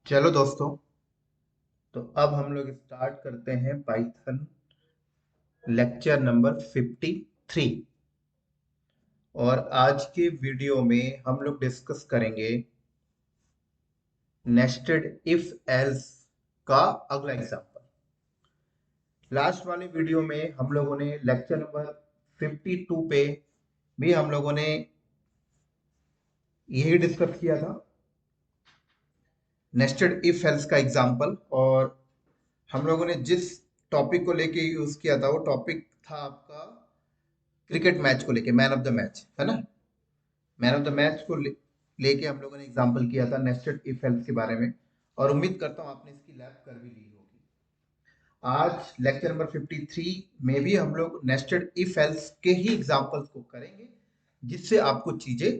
चलो दोस्तों, तो अब हम लोग स्टार्ट करते हैं पाइथन लेक्चर नंबर 53। और आज के वीडियो में हम लोग डिस्कस करेंगे नेस्टेड इफ एल्स का अगला एग्जांपल। लास्ट वाले वीडियो में हम लोगों ने लेक्चर नंबर 52 पे भी हम लोगों ने यही डिस्कस किया था, नेस्टेड इफ एल्स का एग्जांपल। और हम लोगों ने जिस टॉपिक को लेके यूज किया था वो टॉपिक था आपका क्रिकेट मैच को लेके, मैन ऑफ द मैच, है ना। मैन ऑफ द मैच को लेके हम लोगों ने एग्जांपल किया था नेस्टेड इफ एल्स के बारे में। और उम्मीद करता हूँ आपने इसकी लैब कर भी ली होगी। आज लेक्चर नंबर 53 में भी हम लोग नेस्टेड इफ एल्स के ही एग्जांपल्स को करेंगे, जिससे आपको चीजें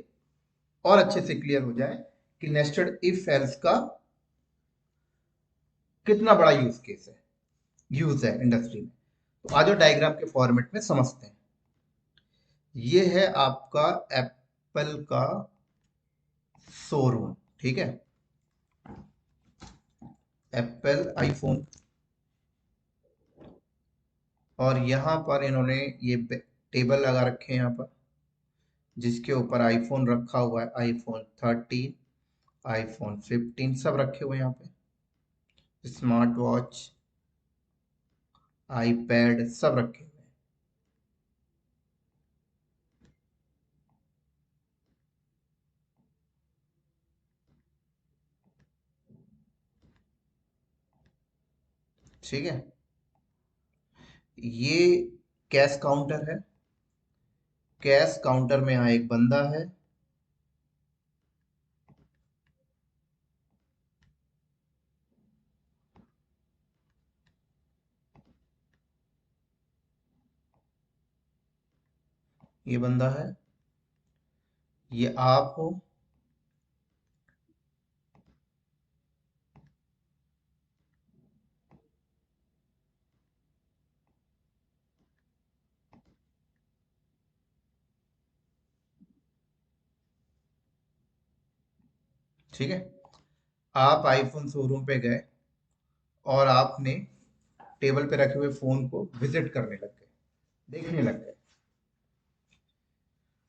और अच्छे से क्लियर हो जाए कि नेस्टेड इफ एल्स का कितना बड़ा यूज है इंडस्ट्री में। तो आज डायग्राम के फॉर्मेट में समझते हैं। ये है आपका एप्पल का शोरूम, ठीक है। एप्पल आईफोन, और यहाँ पर इन्होंने ये टेबल लगा रखे हैं यहाँ पर, जिसके ऊपर आईफोन रखा हुआ है। आईफोन 13, आईफोन 15 सब रखे हुए हैं यहाँ पे। स्मार्ट वॉच, आईपैड सब रखे हुए हैं। ठीक है, ये कैश काउंटर है। कैश काउंटर में यहाँ एक बंदा है। ये बंदा है, ये आप हो। ठीक है, आप आईफोन शोरूम पे गए और आपने टेबल पे रखे हुए फोन को विजिट करने लग गए, देखने लग गए।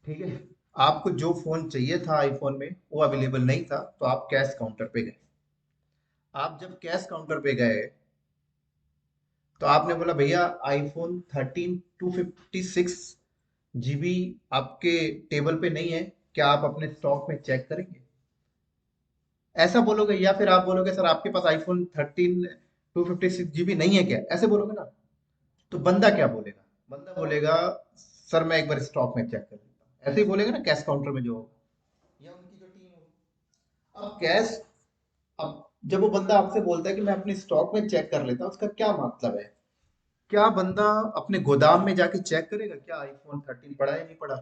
ठीक है, आपको जो फोन चाहिए था आईफोन में वो अवेलेबल नहीं था, तो आप कैश काउंटर पे गए। आप जब कैश काउंटर पे गए तो आपने बोला, भैया आईफोन 13 256 GB आपके टेबल पे नहीं है, क्या आप अपने स्टॉक में चेक करेंगे? ऐसा बोलोगे, या फिर आप बोलोगे सर आपके पास आईफोन 13 256 GB नहीं है क्या, ऐसे बोलोगे ना। तो बंदा क्या बोलेगा? बंदा बोलेगा, सर मैं एक बार स्टॉक में चेक कर लेता हूँ। ऐसे ही बोलेगा ना कैश काउंटर में जो होगा, या उनकी जो टीम होगी। अब अब जब वो बंदा आपसे बोलता है कि मैं अपने स्टॉक में चेक कर लेता हूँ, उसका क्या मतलब है? क्या बंदा अपने गोदाम में जाके चेक करेगा क्या आईफोन 13 पड़ा है नहीं पड़ा?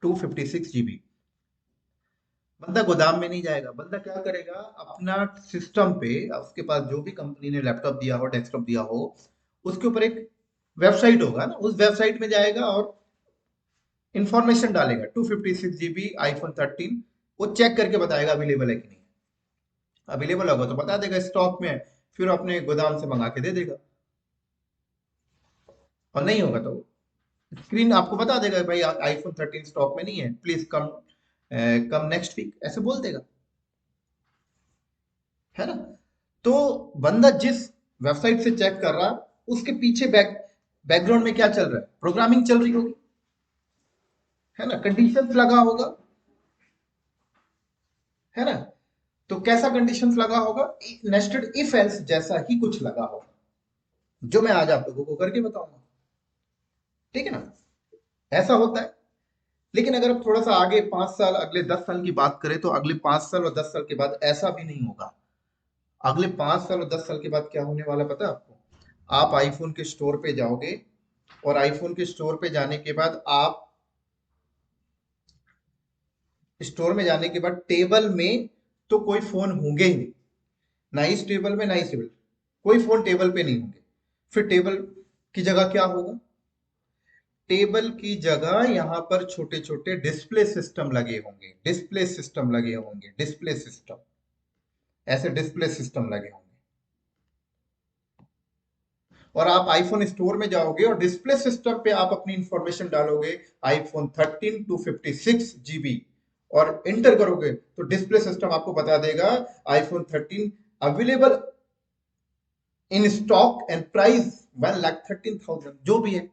256 GB। बंदा गोदाम में नहीं जाएगा। बंदा क्या करेगा, अपना सिस्टम पे, उसके पास जो भी कंपनी ने लैपटॉप दिया हो, डेस्कटॉप दिया हो, उसके ऊपर एक वेबसाइट होगा ना, उस वेबसाइट में जाएगा और इंफॉर्मेशन डालेगा 256 GB आईफोन 13। वो चेक करके बताएगा अवेलेबल है कि नहीं। अवेलेबल होगा तो बता देगा स्टॉक में है, फिर अपने गोदाम से मंगा के दे देगा। और नहीं होगा तो स्क्रीन आपको बता देगा, भाई आईफोन 13 स्टॉक में नहीं है, please come come next week, ऐसे बोल देगा, है ना। तो बंदा जिस वेबसाइट से चेक कर रहा, उसके पीछे बैकग्राउंड में क्या चल रहा है? प्रोग्रामिंग चल रही होगी, है ना, कंडीशंस लगा होगा, है ना। तो कैसा कंडीशंस लगा होगा? नेस्टेड इफ एल्स जैसा ही कुछ लगा होगा, जो मैं आज आप लोगों को करके बताऊंगा। ठीक है ना, ऐसा होता है। लेकिन अगर आप थोड़ा सा आगे 5 साल, अगले 10 साल की बात करें, तो अगले 5 साल और 10 साल के बाद ऐसा भी नहीं होगा। अगले 5 साल और 10 साल के बाद क्या होने वाला पता है आपको? आप आईफोन के स्टोर पे जाओगे, और आईफोन के स्टोर पे जाने के बाद आप स्टोर में जाने के बाद टेबल में तो कोई फोन होंगे ही नहीं। ना इस टेबल में, ना इस टेबल, कोई फोन टेबल पे नहीं होंगे। फिर टेबल की जगह क्या होगा? टेबल की जगह यहाँ पर छोटे छोटे डिस्प्ले सिस्टम लगे होंगे, डिस्प्ले सिस्टम लगे होंगे, डिस्प्ले सिस्टम। ऐसे डिस्प्ले सिस्टम लगे होंगे। और आप आईफोन स्टोर में जाओगे और डिस्प्ले सिस्टम पे आप अपनी इंफॉर्मेशन डालोगे, आईफोन 13 256 GB, और एंटर करोगे तो डिस्प्ले सिस्टम आपको बता देगा iPhone 13 available in stock and price 1,13,000 जो भी है।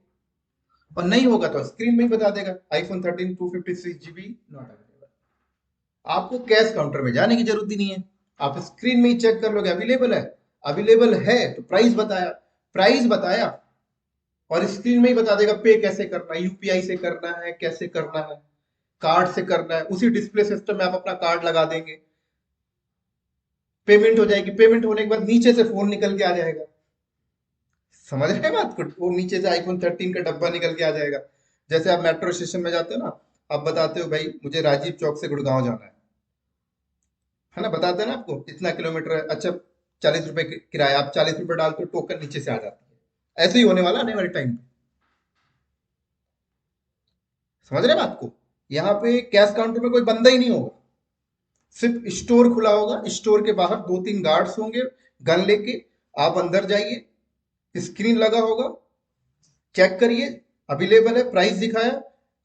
और नहीं होगा तो स्क्रीन में ही बता देगा आईफोन 13 256 GB नॉट अवेलेबल। आपको कैश काउंटर में जाने की जरूरत ही नहीं है, आप स्क्रीन में ही चेक कर लोगे अवेलेबल है। अवेलेबल है तो प्राइस बताया, प्राइस बताया और स्क्रीन में ही बता देगा पे कैसे करना है, यूपीआई से करना है, कैसे करना है, कार्ड से करना है, उसी डिस्प्ले सिस्टम में आप अपना कार्ड लगा देंगे, पेमेंट हो जाएगी, पेमेंट होने के बाद नीचे से फोन निकल के आ जाएगा। समझ रहे हैं बात को? वो नीचे से आईफोन 13 का डब्बा निकल के आ जाएगा। जैसे आप मेट्रो स्टेशन में जाते हो ना, आप बताते हो भाई मुझे राजीव चौक से गुड़गांव जाना है ना, बताते हैं ना आपको इतना किलोमीटर है, अच्छा 40 रुपए किराया, आप 40 रुपए डालते हो, टोकन नीचे से आ जाती है। ऐसे ही होने वाला आने वाले टाइम पे। समझ रहे हैं बात को? यहाँ पे कैश काउंटर में कोई बंदा ही नहीं होगा, सिर्फ स्टोर खुला होगा, स्टोर के बाहर 2-3 गार्ड्स होंगे गन लेके, आप अंदर जाइए, स्क्रीन लगा होगा, चेक करिए अवेलेबल है, प्राइस दिखाया,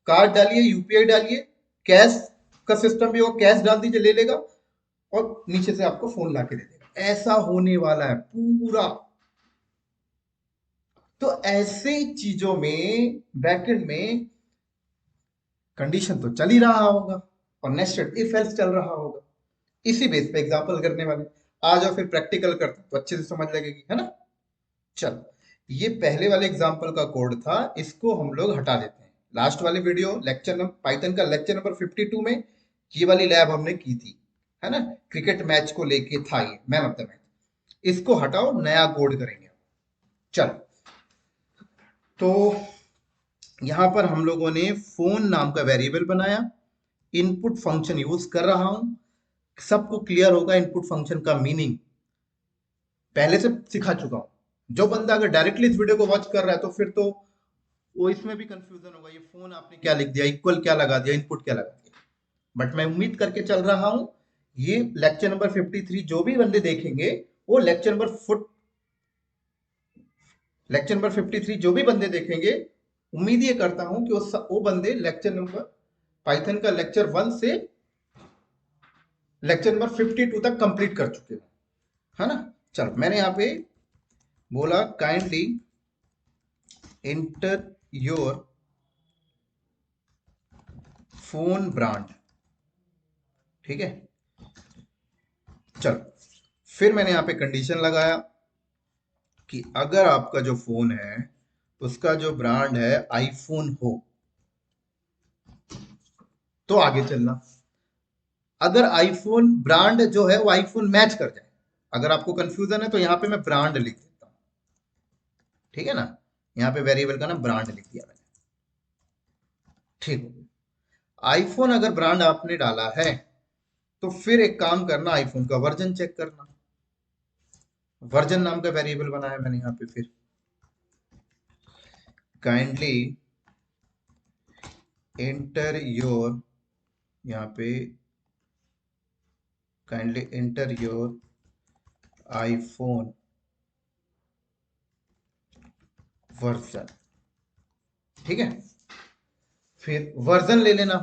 कार्ड डालिए, यूपीआई डालिए, कैश का सिस्टम भी होगा, कैश डाल दीजिए ले लेगा और नीचे से आपको फोन ला के दे देगा। ऐसा होने वाला है पूरा। तो ऐसे चीजों में बैकएंड में कंडीशन तो चल ही रहा होगा और नेस्टेड इफ एल्स चल रहा होगा। इसी बेस पे एग्जांपल करने वाले। आ जाओ फिर प्रैक्टिकल करते हैं, तो अच्छे से समझ लगेगी, है ना। चल, ये पहले वाले एग्जांपल का कोड था, इसको हम लोग हटा देते हैं। लास्ट वाले वीडियो लेक्चर नंबर पाइथन का लेक्चर नंबर 52 में ये वाली लैब हमने की थी, है ना, क्रिकेट मैच को लेके था ये मैन ऑफ द मैच। इसको हटाओ, नया कोड करेंगे। चल, तो यहां पर हम लोगों ने फोन नाम का वेरिएबल बनाया, इनपुट फंक्शन यूज कर रहा हूं। सबको क्लियर होगा इनपुट फंक्शन का मीनिंग, पहले से सिखा चुका हूं। जो बंदा अगर डायरेक्टली इस वीडियो को वॉच कर रहा है तो फिर तो वो इसमें भी कंफ्यूजन होगा, ये फोन आपने क्या लिख दिया, इक्वल क्या लगा दिया, इनपुट क्या लगा दिया। बट मैं उम्मीद करके चल रहा हूं ये लेक्चर नंबर 53 जो भी बंदे देखेंगे, वो लेक्चर नंबर 53 जो भी बंदे देखेंगे, उम्मीद ये करता हूं कि वो बंदे लेक्चर नंबर पाइथन का लेक्चर 1 से लेक्चर नंबर 52 तक कंप्लीट कर चुके हैं, है ना। चलो, मैंने यहाँ पे बोला kindly inter your phone brand, ठीक है। चलो, फिर मैंने यहाँ पे कंडीशन लगाया कि अगर आपका जो फोन है उसका जो ब्रांड है आईफोन हो तो आगे चलना। अगर आईफोन ब्रांड जो है वो आईफोन मैच कर जाए, अगर आपको कंफ्यूजन है तो यहाँ पे मैं ब्रांड लिख देता हूँ, ठीक है ना। यहाँ पे वेरिएबल का ना ब्रांड लिख दिया मैंने, ठीक हो। आईफोन अगर ब्रांड आपने डाला है तो फिर एक काम करना, आईफोन का वर्जन चेक करना। वर्जन नाम का वेरिएबल बनाया मैंने यहाँ पे, फिर काइंडली एंटर योर, यहाँ पे kindly enter your iPhone version, ठीक है। फिर वर्जन ले लेना,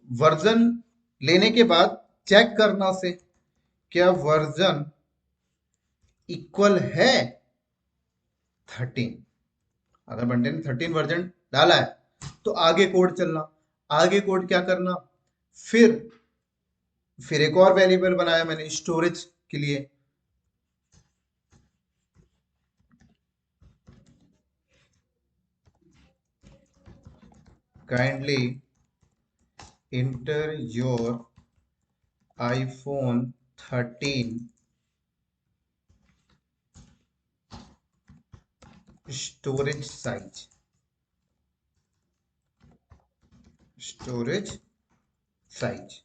वर्जन लेने के बाद चेक करना से क्या वर्जन इक्वल है 13। अगर बंदे ने 13 वर्जन डाला है तो आगे कोड चलना। आगे कोड क्या करना, फिर एक और वेरिएबल बनाया मैंने स्टोरेज के लिए। Kindly inter your iPhone 13 storage size, storage size,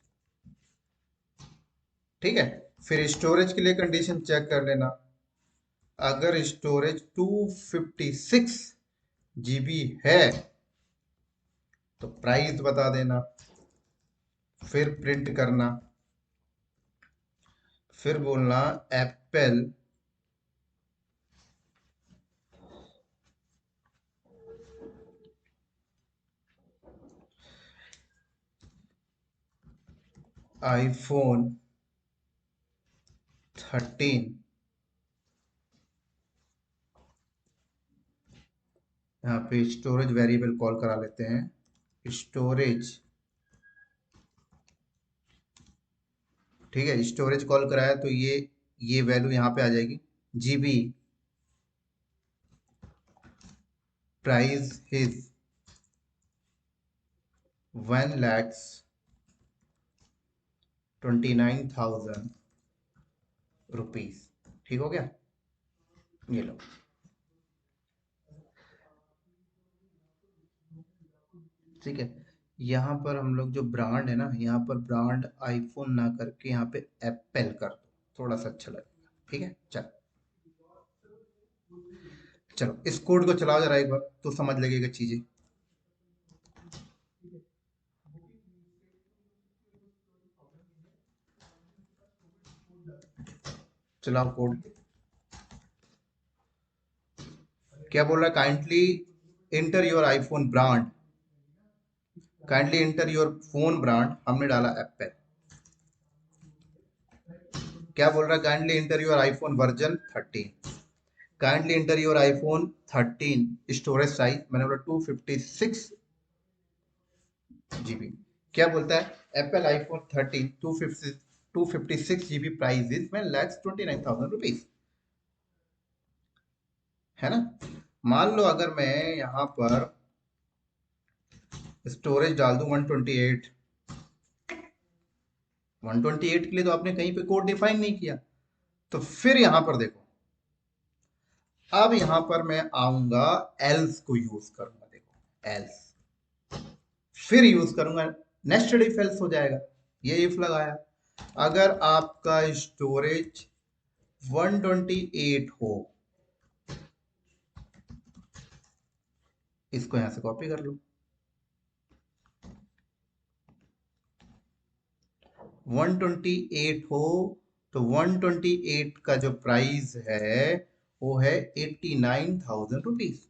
ठीक है। फिर स्टोरेज के लिए कंडीशन चेक कर लेना, अगर स्टोरेज 256 GB है तो प्राइस बता देना, फिर प्रिंट करना, फिर बोलना एप्पल आईफोन 13, यहाँ पे स्टोरेज वेरिएबल कॉल करा लेते हैं, स्टोरेज। ठीक है, स्टोरेज कॉल कराया तो ये वैल्यू यहाँ पे आ जाएगी, जीबी प्राइस इज 1,29,000 रुपीज। ठीक हो गया, ये लो। ठीक है, यहाँ पर हम लोग जो ब्रांड है ना, यहाँ पर ब्रांड आईफोन ना करके यहाँ पे एप्पल कर दो, थोड़ा सा अच्छा लगेगा। ठीक है, चलो इस कोड को चलाओ जरा एक बार तो समझ लगेगा चीजें। चलाओ कोड। क्या बोल रहा है, kindly inter your iPhone brand, kindly inter your phone brand, हमने डाला एप्पल। क्या बोल रहा है, kindly inter your iPhone version 13, kindly inter your iPhone 13 storage size, मैंने बोला 256 GB। क्या बोलता है, Apple iPhone 13 256 GB price is 1,29,000 rupees, है ना। मान लो अगर मैं यहाँ पर स्टोरेज डाल दूं 128, 128 के लिए तो आपने कहीं पे कोड डिफाइन नहीं किया, तो फिर यहां पर देखो, अब यहां पर मैं आऊंगा, एल्स को यूज करूंगा, देखो एल्स, फिर यूज करूंगा, नेस्टेड इफ एल्स हो जाएगा। ये इफ लगाया, अगर आपका स्टोरेज 128 हो, इसको यहां से कॉपी कर लो, 128 हो, तो 128 का जो प्राइस है वो है 89,000 रुपीज।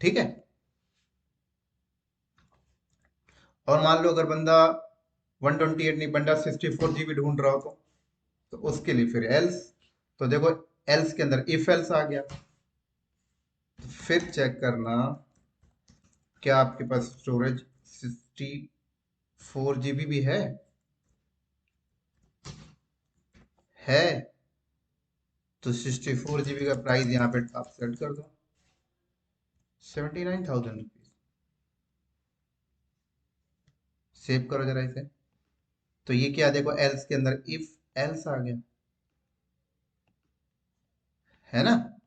ठीक है, और मान लो अगर बंदा 128 नहीं, बंदा 64 GB ढूंढ रहा हो तो उसके लिए फिर एल्स, तो देखो एल्स के अंदर इफ एल्स आ गया, तो फिर चेक करना क्या आपके पास स्टोरेज 64 GB भी है तो 64 GB का प्राइस यहाँ पे आप सेट कर दो, 79,000 रुपीज। सेव करो जरा इसे, तो ये क्या देखो, एल्स के अंदर इफ एल्स आ गया, है ना।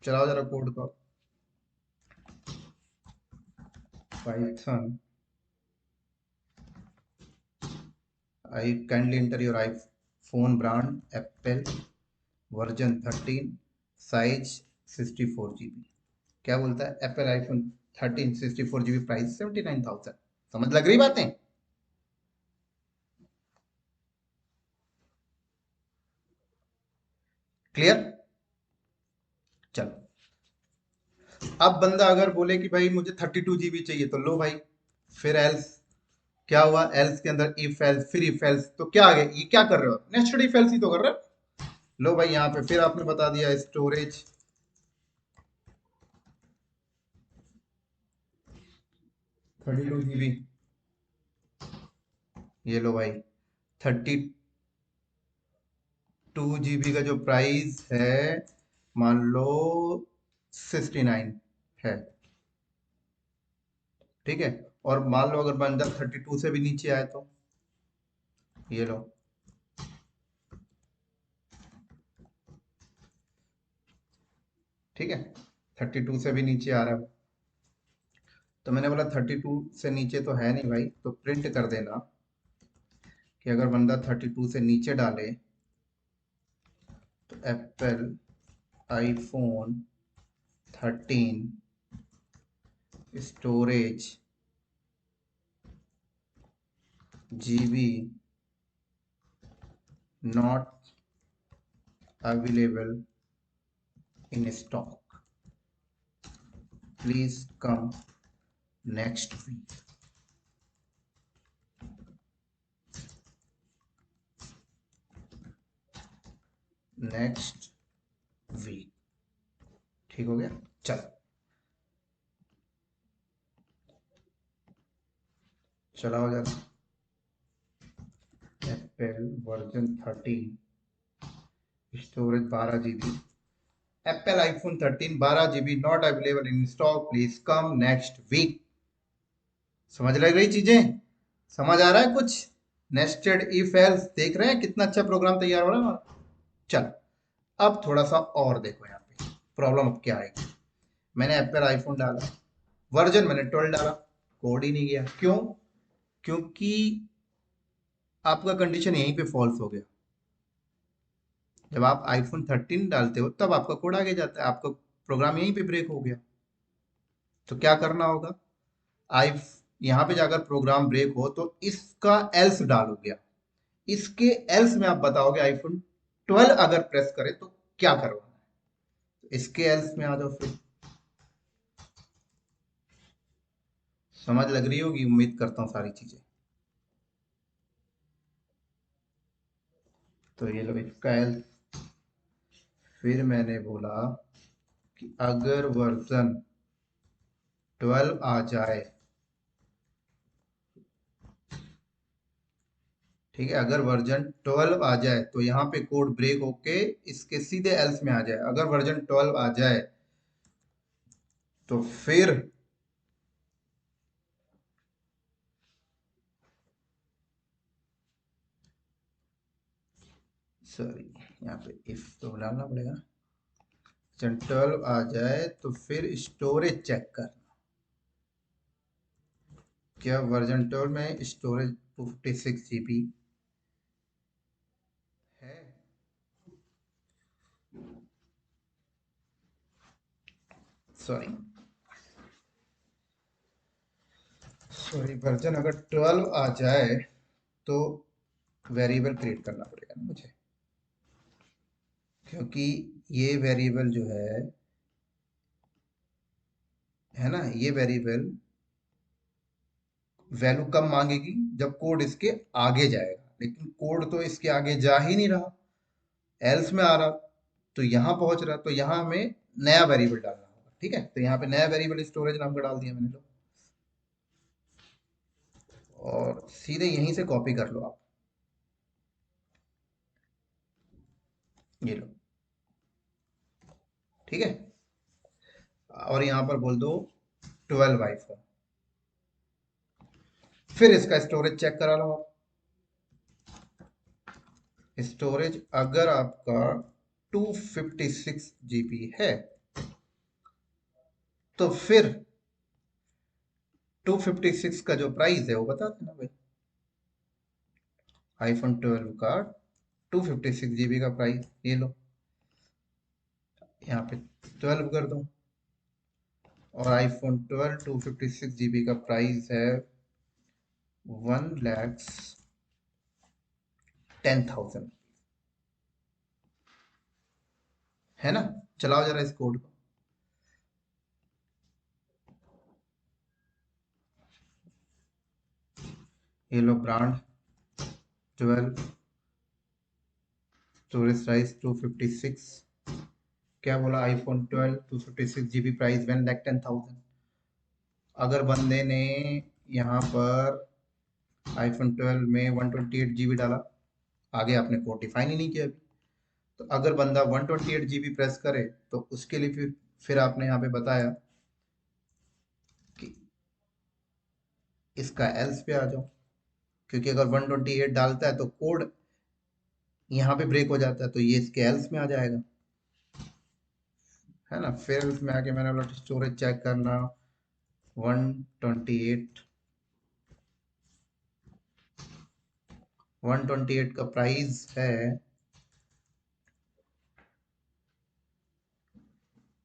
चलाओ जरा कोड को, Python I kindly enter your iPhone brand Apple version 13 size 64 GB। क्या बोलता है, एप्पल आईफोन 13 64 GB प्राइस 79,000। समझ लग रही बातें। क्लियर। चलो, अब बंदा अगर बोले कि भाई मुझे 32 GB चाहिए, तो लो भाई, फिर एल्स, क्या हुआ, एल्स के अंदर इफ एल्स, फिर इफ एल्स, तो क्या आ गया, ये क्या कर रहे हो, नेस्टेड इफ एल्स ही तो कर रहे हो। लो भाई, यहाँ पे फिर आपने बता दिया स्टोरेज 32 GB, ये लो भाई 32 GB का जो प्राइस है, मान लो 69 है। ठीक है, और मान लो अगर बंदा 32 से भी नीचे आए तो ये लो, ठीक है, 32 से भी नीचे आ रहा है, तो मैंने बोला 32 से नीचे तो है नहीं भाई, तो प्रिंट कर देना कि अगर बंदा 32 से नीचे डाले तो Apple iPhone 13 storage GB not available in stock, please come next week. Next week, ठीक हो गया। चलो चला हो जाता। Apple version 13, storage 12 GB। Apple iPhone 13 12 GB not available in stock, please come next week. समझ लग रही चीजें? समझ आ रहा है कुछ? नेस्टेड इफ एल्स देख रहे हैं कितना अच्छा प्रोग्राम तैयार हो रहा है हमारा। चल अब थोड़ा सा और देखो यहाँ पे प्रॉब्लम अब क्या आएगी। मैंने एप्पल आईफोन डाला, वर्जन मैंने 12 डाला, कोड ही नहीं गया। क्यों? क्योंकि आपका कंडीशन यहीं पे फॉल्स हो गया। जब आप आईफोन 13 डालते हो तब आपका कोड आगे जाता है, आपका प्रोग्राम यहीं पे ब्रेक हो गया। तो क्या करना होगा? आई यहाँ पे जाकर प्रोग्राम ब्रेक हो तो इसका एल्स डालोगे आप। इसके एल्स में आप बताओगे आईफोन 12 अगर प्रेस करे तो क्या करवाना है। तो इसके एल्स में आ जाओ फिर। समझ लग रही होगी, उम्मीद करता हूँ सारी चीजें। तो ये लो इसका एल्स। फिर मैंने बोला कि अगर वर्जन 12 आ जाए, ठीक है, अगर वर्जन 12 आ जाए तो यहाँ पे कोड ब्रेक होके इसके सीधे एल्स में आ जाए। अगर वर्जन 12 आ जाए तो फिर सॉरी, यहाँ पे इफ तो डालना पड़ेगा। वर्जन 12 आ जाए तो फिर स्टोरेज चेक करना। क्या वर्जन 12 में स्टोरेज 256 GB है? सॉरी सॉरी, वर्जन अगर 12 आ जाए तो वेरिएबल क्रिएट करना पड़ेगा ना मुझे, क्योंकि ये वेरिएबल जो है ना, ये वेरिएबल वैल्यू कब मांगेगी? जब कोड इसके आगे जाएगा, लेकिन कोड तो इसके आगे जा ही नहीं रहा, एल्स में आ रहा। तो यहाँ पहुंच रहा, तो यहाँ हमें नया वेरिएबल डालना होगा। ठीक है, तो यहाँ पे नया वेरिएबल स्टोरेज नाम का डाल दिया मैंने। लो और सीधे यहीं से कॉपी कर लो आप, ये लो। ठीक है, और यहाँ पर बोल दो 12 आईफोन। फिर इसका स्टोरेज चेक करा लो आप। स्टोरेज अगर आपका 256 GB है तो फिर 256 का जो प्राइस है वो बता देना भाई। आईफोन 12 का 256 GB का प्राइस ये लो, यहाँ पे 12 कर दो। और आईफोन 12 256 GB का प्राइस है 1,10,000, है ना? चलाओ जरा इस कोड को। ये लो ब्रांड 12, स्टोरेज साइज 256। क्या बोला? IPhone 12 256 GB price 1,10,000। अगर बंदे ने यहाँ पर आईफोन 12 में 128 GB डाला, आगे आपने कोड डिफाइन ही नहीं किया अभी, तो अगर बंदा 128 GB प्रेस करे तो उसके लिए फिर आपने यहाँ पे बताया कि इसका एल्स पे आ जाओ, क्योंकि अगर 128 डालता है तो कोड यहाँ पे ब्रेक हो जाता है, तो ये इसके एल्स में आ जाएगा, है ना? फिर उसमें आके मैंने बोला स्टोरेज चेक करना 128 128 का प्राइस है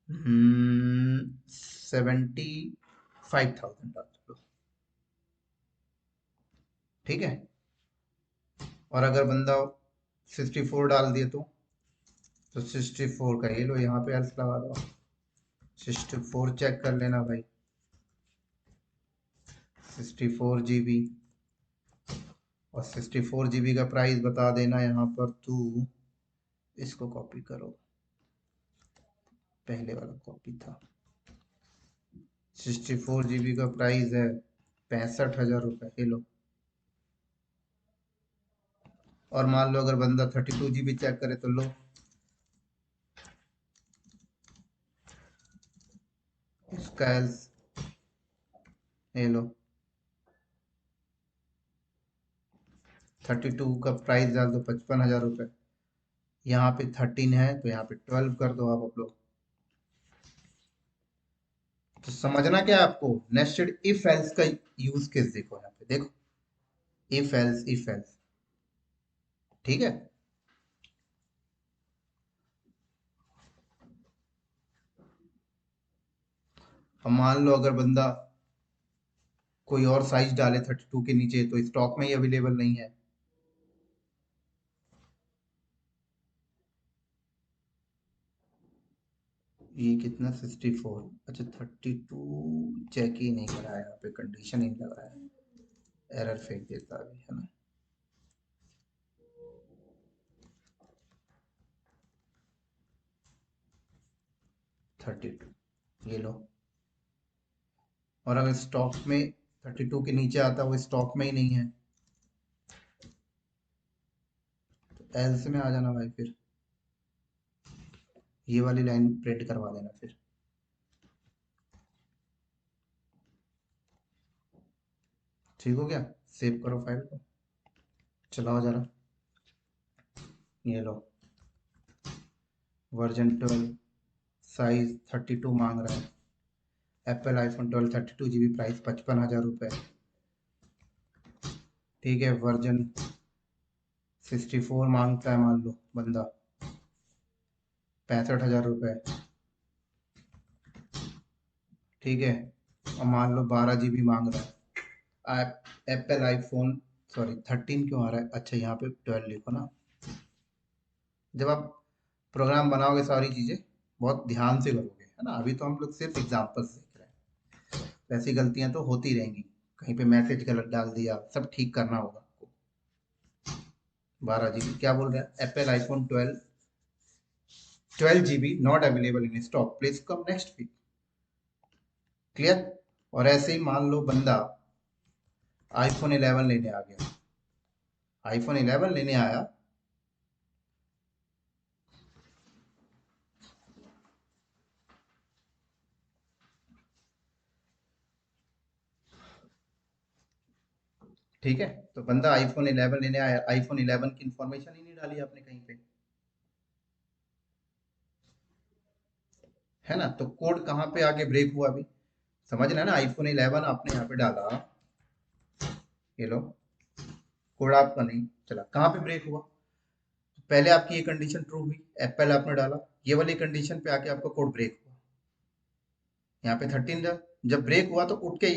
76 5000 डाल दो, ठीक है। और अगर बंदा 64 डाल दिए तो 64 का ये लो, यहाँ पे एल्स लगा दो, 64 चेक कर लेना भाई, 64 GB, और 64 GB का प्राइस बता देना यहाँ पर। तू इसको कॉपी करो, पहले वाला कॉपी था। 64 GB का प्राइस है 65,000 रुपये, ये लो। और मान लो अगर बंदा 32 GB चेक करे तो लो, इसका एल्स ये लो, 32 का प्राइस डाल दो 55,000 रुपये। यहाँ पे 13 है तो यहाँ पे 12 कर दो आप लोग। तो समझना क्या है आपको, नेस्टेड इफ एल्स का यूज केस देखो, यहाँ पे देखो, इफ एल्स इफ एल्स, ठीक है। अब मान लो अगर बंदा कोई और साइज डाले 32 के नीचे, तो स्टॉक में ही अवेलेबल नहीं है। ये कितना 64, अच्छा 32 चेक ही नहीं करा है, यहाँ पे कंडीशन ही लगा है, एरर फेंक देता है अभी, है ना। थर्टी टू ये लो, और अगर स्टॉक में 32 के नीचे आता है, वो स्टॉक में ही नहीं है, तो एल्स में आ जाना भाई, फिर ये वाली लाइन प्रिंट करवा देना फिर। ठीक हो गया, सेव करो फाइल को, चलाओ जरा, ये लो, वर्जन 12, साइज 32 मांग रहा है, एप्पल आईफोन 12 32 GB, प्राइस 55,000 रुपये, ठीक है। वर्जन 64 मांगता है मान लो बंदा, 65,000 रुपये, ठीक है। और मान लो 12 GB मांग रहा है, एप्पल आईफोन, सॉरी 13 क्यों आ रहा है, अच्छा यहाँ पे 12 लिखो ना। जब आप प्रोग्राम बनाओगे सारी चीज़ें बहुत ध्यान से करोगे, है ना, अभी तो हम लोग सिर्फ एग्जाम्पल्स देख रहे हैं, तो ऐसी गलतियां तो होती रहेंगी, कहीं पे मैसेज गलत डाल दिया, सब ठीक करना होगा आपको। 12 GB क्या बोल रहा है, Apple iPhone 12 GB not available in stock, please come next week, clear. और ऐसे ही मान लो बंदा आईफोन 11 लेने आ गया, आईफोन 11 लेने आया, ठीक है। तो बंदा आईफोन 11 लेने आया, आईफोन 11 की इंफॉर्मेशन ही नहीं डाली आपने कहीं पे, है ना। तो कोड कहाँ पे आगे ब्रेक हुआ अभी, समझना है ना। आईफोन 11 आपने यहाँ पे डाला, ये लो, कोड आपका नहीं चला, कहाँ पे ब्रेक हुआ, पहले आपकी ये कंडीशन ट्रू हुई, एप्पल आपने डाला, ये वाली कंडीशन पे आके आपका कोड ब्रेक हुआ, यहाँ पे 13 था, जब ब्रेक हुआ तो उठ के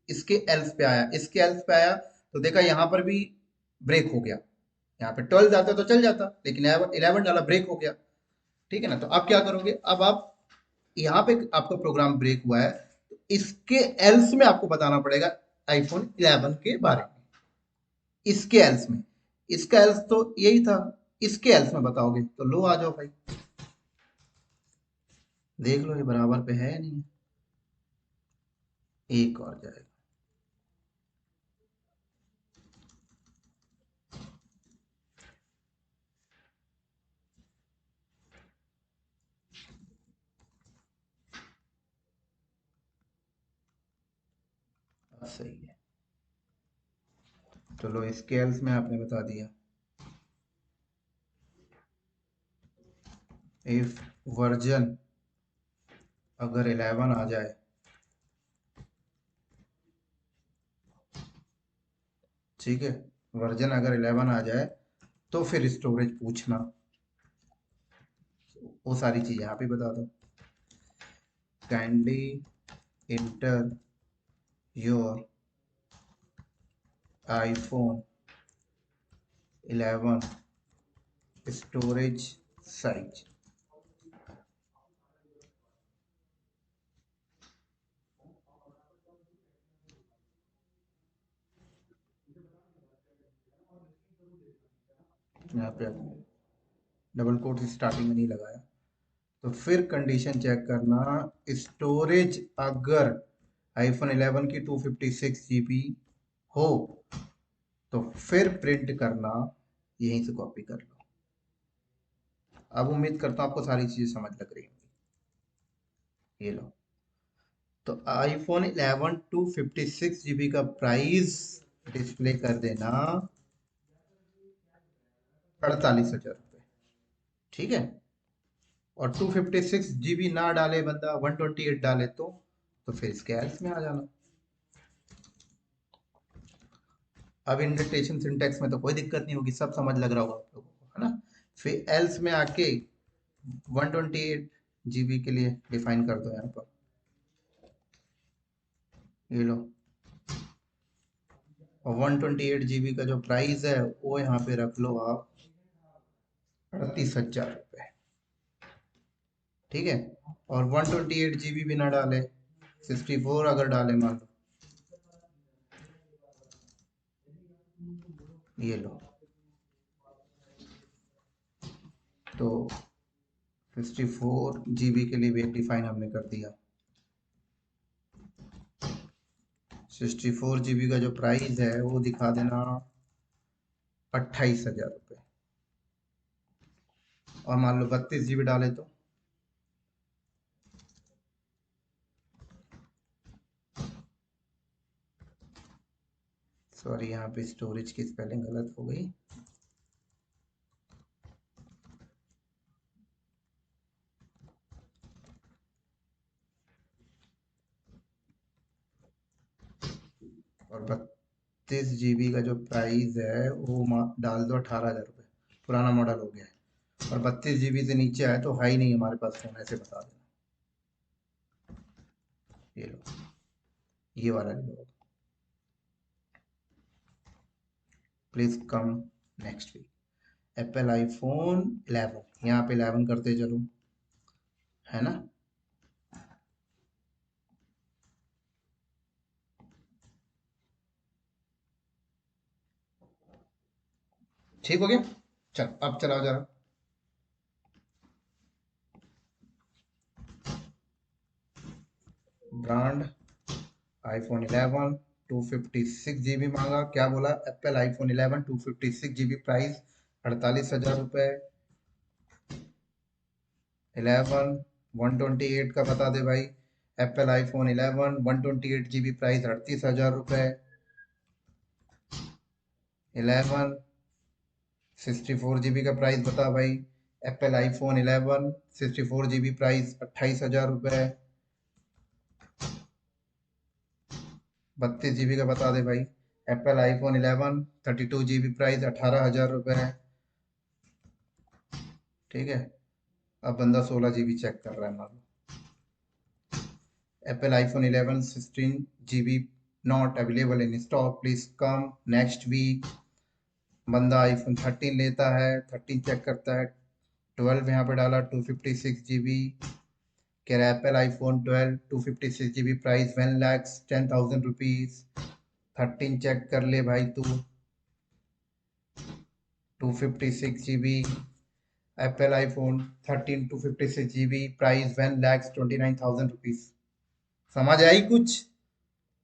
इसके एल्स पे आया, इसके एल्स पे आया, तो देखा यहाँ पर भी ब्रेक हो गया, यहाँ पे 12 जाता तो चल जाता, लेकिन 11 डाला, ब्रेक हो गया, ठीक है ना। तो अब क्या करोगे, अब आप यहाँ पे आपका प्रोग्राम ब्रेक हुआ है, तो इसके एल्स में आपको बताना पड़ेगा आईफोन 11 के बारे में, इसके एल्स में, इसका एल्स तो यही था, इसके एल्स में बताओगे तो लो आ जाओ भाई, देख लो ये बराबर पे है या नहीं है, एक और जाएगा, सही है। चलो इसके एल्स में आपने बता दिया, इफ वर्जन अगर 11 आ जाए, ठीक है, वर्जन अगर 11 आ जाए तो फिर स्टोरेज पूछना, वो सारी चीज यहाँ पे बता दो, kindly inter your iPhone 11 storage size. यहाँ पे डबल कोट स्टार्टिंग में नहीं लगाया। तो फिर कंडीशन चेक करना, स्टोरेज अगर आईफोन 11 की 256 GB हो तो फिर प्रिंट करना, यहीं से कॉपी कर लो। अब उम्मीद करता हूँ आपको सारी चीजें समझ लग रही होंगी। ये लो, तो आईफोन 11 256 GB का प्राइस डिस्प्ले कर देना 48,000 रुपये। ठीक है, और 256 GB ना डाले बंदा, 128 डाले तो फिर स्केल्स में आ जाना। अब इंडेंटेशन सिंटेक्स में तो कोई दिक्कत नहीं होगी, सब समझ लग रहा होगा आप लोगों को, है ना। फिर एल्स में आके 128 GB के लिए डिफाइन कर दो यहाँ पर। ये लो, और 128 GB का जो प्राइस है वो यहाँ पे रख लो आप 38,000 रुपये। ठीक है, और 128 GB भी ना डाले, 64 अगर डाले मान लो, ये लो, तो 64 GB के लिए भी डिफाइन हमने कर दिया। 64 GB का जो प्राइस है वो दिखा देना 28,000 रुपये। और मान लो 32 GB डाले तो सॉरी, यहाँ पे स्टोरेज की स्पेलिंग गलत हो गई। और 32 GB का जो प्राइस है वो डाल दो 18,000 रुपये। पुराना मॉडल हो गया है, और 32 GB से नीचे आए तो हाई नहीं हमारे पास फोन, ऐसे बता देना। ये लो, ये वाला ले लो। Please come next week Apple iPhone 11, यहाँ पे 11 करते चलो, है ना। ठीक हो गया, चल अब चलाओ जरा। ब्रांड आईफोन 11 256 GB मांगा, क्या बोला, एप्पल आईफोन 11 256 GB प्राइस 48,000 रुपये। 11 128 का बता दे भाई, एप्पल आईफोन 11 128 GB प्राइस 38,000 रुपये। 11 64 GB का प्राइस बता भाई, एप्पल आईफोन 11 64 GB प्राइस 28,000 रुपये। 32 GB का बता दे भाई, एप्पल आईफोन 11 32 GB प्राइस 18,000 रुपये। ठीक है, अब बंदा 16 GB चेक कर रहा है मान लो। Apple iPhone 11 16 GB not available in stock, please come next week. बंदा आईफोन 13 लेता है, 13 चेक करता है, 12 यहाँ पे डाला 256 GB। कह रहा है Apple iPhone 12 256 GB price 1,10,000 rupees. 13 check कर ले भाई तू, 256 GB Apple iPhone 13 256 GB price 1,29,000 rupees. समझ आई कुछ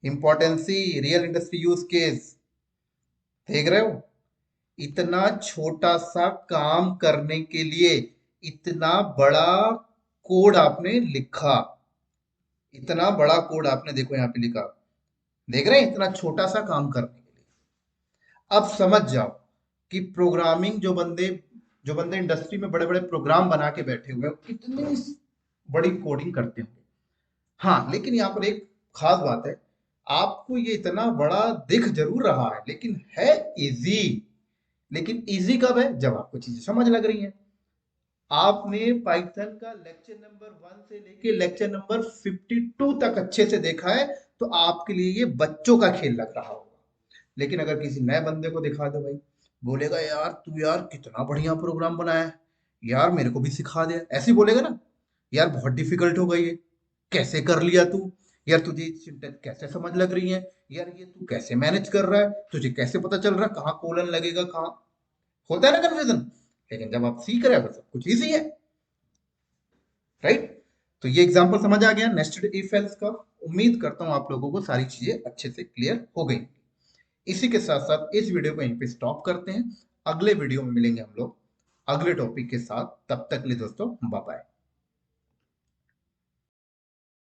importance, real industry use case देख रहे हो। इतना छोटा सा काम करने के लिए इतना बड़ा कोड आपने लिखा, इतना बड़ा कोड आपने देखो यहाँ पे लिखा, देख रहे हैं, इतना छोटा सा काम करने के लिए। अब समझ जाओ कि प्रोग्रामिंग जो बंदे इंडस्ट्री में बड़े बड़े प्रोग्राम बना के बैठे हुए हैं कितनी बड़ी कोडिंग करते होंगे। हाँ, लेकिन यहाँ पर एक खास बात है, आपको ये इतना बड़ा दिख जरूर रहा है लेकिन है इजी। लेकिन इजी कब है, जब आपको चीजें समझ लग रही हैं। आपने पाइथन का लेक्चर नंबर 1 से लेके लेक्चर नंबर 52 तक अच्छे से देखा है, तो आपके लिए ये बच्चों का खेल लग रहा होगा। लेकिन अगर किसी नए बंदे को दिखा दो भाई, बोलेगा यार तू यार कितना बढ़िया प्रोग्राम बनाया है, यार मेरे को भी सिखा दे, ऐसे ही बोलेगा ना। यार बहुत डिफिकल्ट हो गई है, कैसे कर लिया तू, यार तुझे सिंटेक्स कैसे समझ लग रही है, यार ये तू कैसे मैनेज कर रहा है, तुझे कैसे पता चल रहा है कहाँ कोलन लगेगा कहाँ। होता है ना कन्फ्यूजन। लेकिन जब आप सीख रहे हो तो सब कुछ इजी है, राइट। तो ये एग्जांपल समझ आ गया नेस्टेड इफ एल्स का। उम्मीद करता हूँ आप लोगों को सारी चीजें अच्छे से क्लियर हो गई। इसी के साथ साथ इस वीडियो को यहीं पे स्टॉप करते हैं। अगले वीडियो में मिलेंगे हम लोग अगले टॉपिक के साथ। तब तक के लिए दोस्तों बाय बाय।